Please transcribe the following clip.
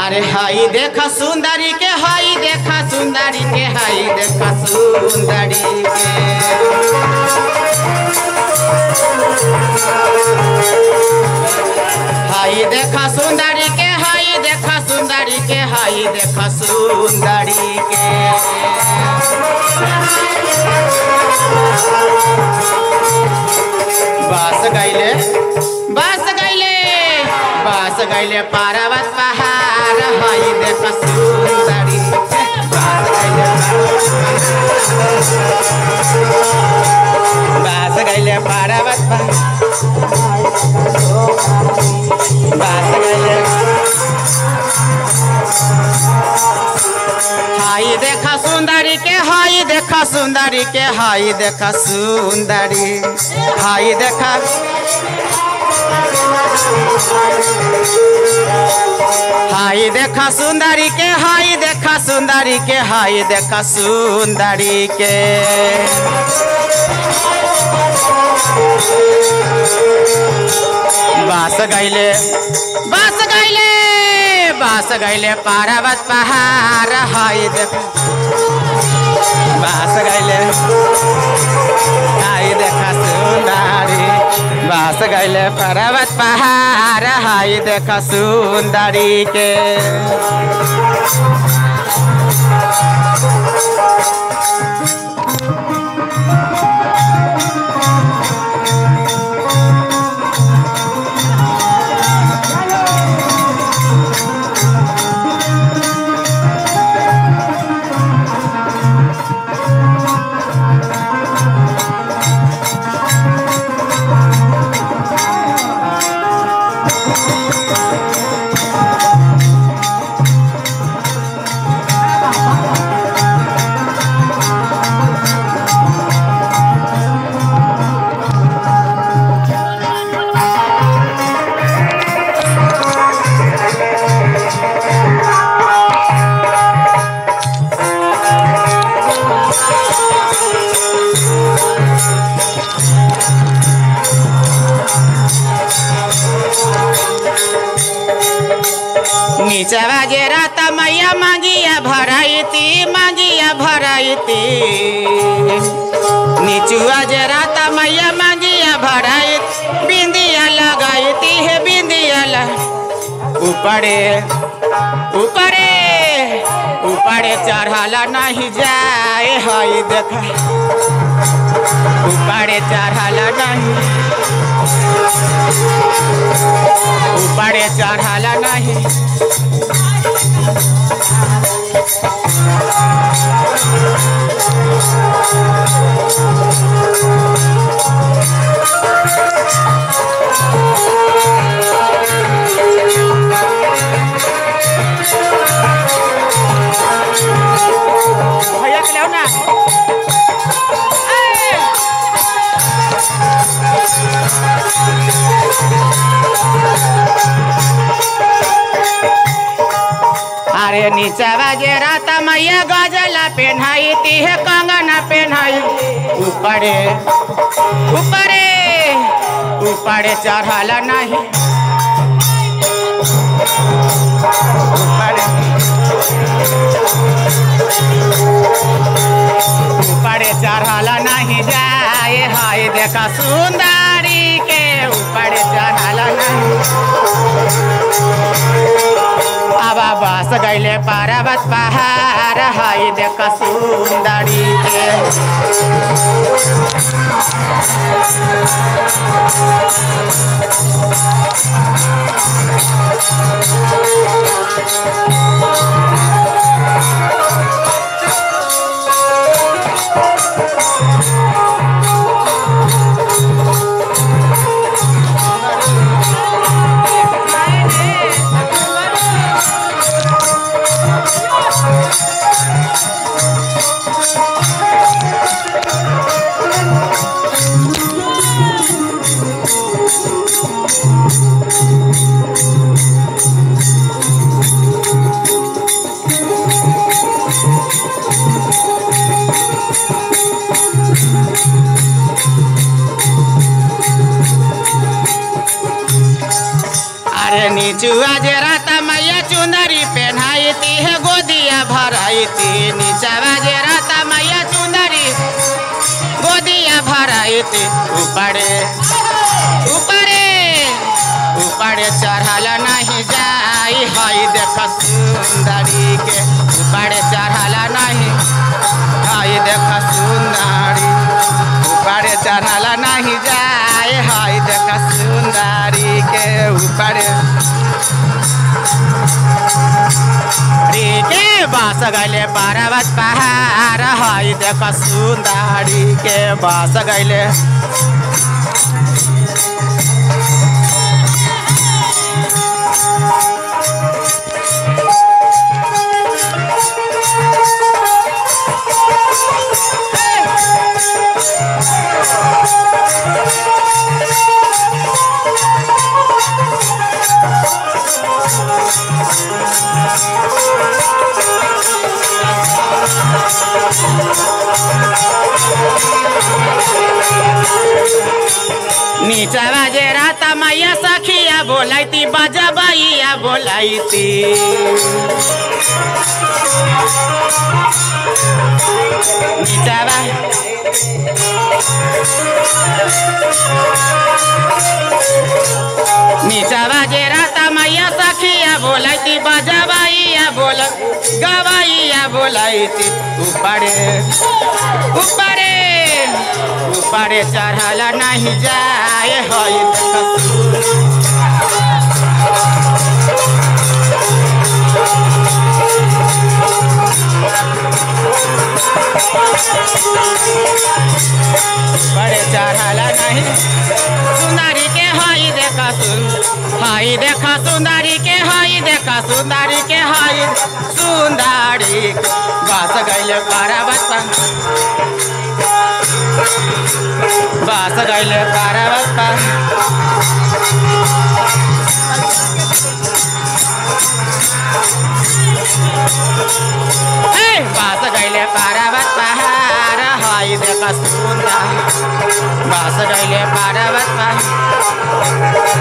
अरे हाई देखा सुंदरी के, हाई देखा सुंदरी के, हाई देखा सुंदरी के। हाई देखा सुंदरी के, हाई देखा सुंदरी के, हाई देखा सुंदरी के। बस गईले, बस गईले, बस गईले पर्वत पहाड़, हाई देखा सुंदरी के। बस गईले बस गईले पर्वत पहाड़, बस गईले। हाई देखा सुंदरी के, हाई देखा सुंदरी के, हाई देखा सुंदरी, हाई देखा। हाई देखा सुंदरी के, हाई देखा सुंदरी के, हाई देखा सुंदरी के। बस गईले, बस गईले, बस गईले पर्वत पहाड़, हाई देख। बस गईले, हाई देखा सुंदरी, बस गईले पर्वत पहाड़, हाई देखा सुंदरी के। नीचे बाजे रात मैया मांगिया भराइती, मांगिया भराइती। नीचुआ जे रात मैया मांगिया भराइती, बिंदिया लगाइती है, बिंदिया ऊपरे ऊपरे ऊपरे चढ़ाला नहीं जाए, हाई देखा ऊपरे चढ़ाला नहीं, ऊपरे चढ़ाला नहीं। भैया खिलाओ ना। अरे नीचे बाजे रात मैया गजला पहनाई ती है, कंगना पहनाई। ऊपरे ऊपरे ऊपरे चढ़ाला नहीं, ऊपरे चढ़ाला नहीं जाए, हाय देखा सुंदरी के, ऊपरे चढ़ाला नहीं। अब बस गईले पर्वत पहाड़, हाय देखा सुंदरी के। नीचुआ जे राता मैया चुंदरी पे भराइती नीचवा जे रहता मैया सुंदरी गोदिया भराइती ऊपरे ऊपरे ऊपरे चढ़ल नहीं जाई हई देख सुंदरी के ऊपरे चढ़ल नहीं हई देख सुंदरी ऊपरे चढ़ल नहीं जाए हई देख सुंदरी के ऊपरे के बास गैले पर्वत पहाड़ हई देख सुंदरी के बास गैले नीचवा जे रहता मैया सखिया बोलाइती बजबैया बोलाइती नीचवा नीचवा जे रहता मैया सखिया बोलाइती बजबैया बोला गवैया बोलाइती ऊपरे ऊपरे ऊपरे चढ़ल नहीं जाए हई ऊपरे चढ़ल नहीं सुंदरी के हई देखा हई देखा सुंदरी के हई देखा सुंदरी के हई सुंदरी बस गैले पर्वत बस गैले पर्वत बस गैले पर्वत पहाड़ हई देख सुंदर बस गैले पर्वत पहाड़